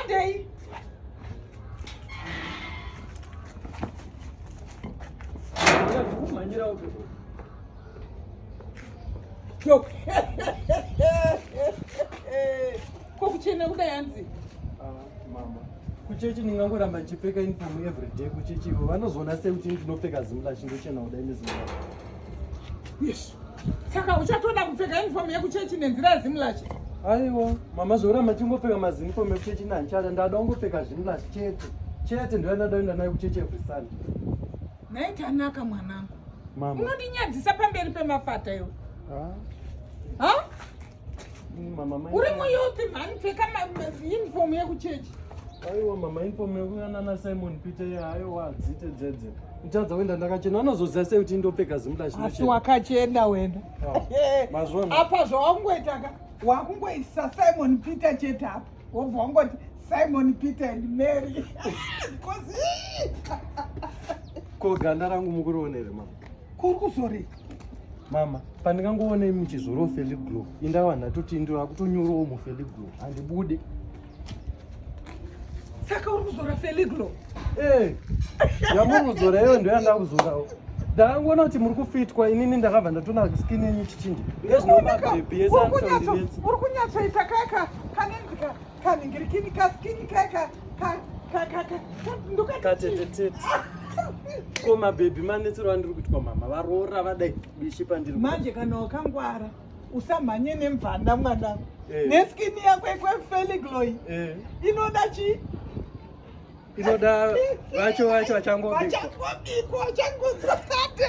Monday. Yo. Kokuchena kudayanzi. Mama. Kuchechi ningangoramba ndichipfeka uniform every day kuchechi vanozoona sei kuti ndinopfeka zimla chindochena kudai nezimla. Yes. Saka uchatoda kupfeka uniform yekuchechi nenzira zimlachi. Aiwa, mama zoramba tingopfeka mazuniform ekuchechi nanchada ndada ungopfeka zimla chete. Chete ndoenda nayo kuchechi every Sunday. Naitanaka mwanangu. Mama. Unondinyadzisa pamberi pemafata iwe. Ah. Ha? Mama mai. Uri muyuti mani pfeka uniform yekuchechi. Aiwa mama uniform yekuyana na Simon Peter aiwa dzite dzedze. Uchadza wenda ndakachena vanozoziva sei kuti ndopfeka zimla chinochena. Asi wakachena wenda. Mazvona. Apa zvawangoitaka wakungoisa Simon Peter chete apa. Wobva wangoti Simon Peter and Mary. Ko ganda rangu mukurionere mama. Kuri kuzori. Mama, pandingangoone muchizoro Feli Glow. Indawana toti ndira kutonyorowo mu Feli Glow. Andibude. Saka uri kuzora Feli Glow. Yamuruzora iyo ndo yanda kuzorawo. Ndakangoona kuti muri kufitwa inini ndakabva ndatona skin yenyu chichinje. Ngezvinoma baby yesantondiletsi. Uri kunyatsoita kaka kanenzika kaningirikini kaskini kaka katetetete. Koma baby manetsero andiri kuitwa mama varoora vadai bishi pandiri. Manje kana wakangwara usamhanye nemvanda mwanangu. Neskini yako yekwefeli Glow. Inoda chi? Inoda vacho vachangobikwa. Vachangobikwa vachangozate.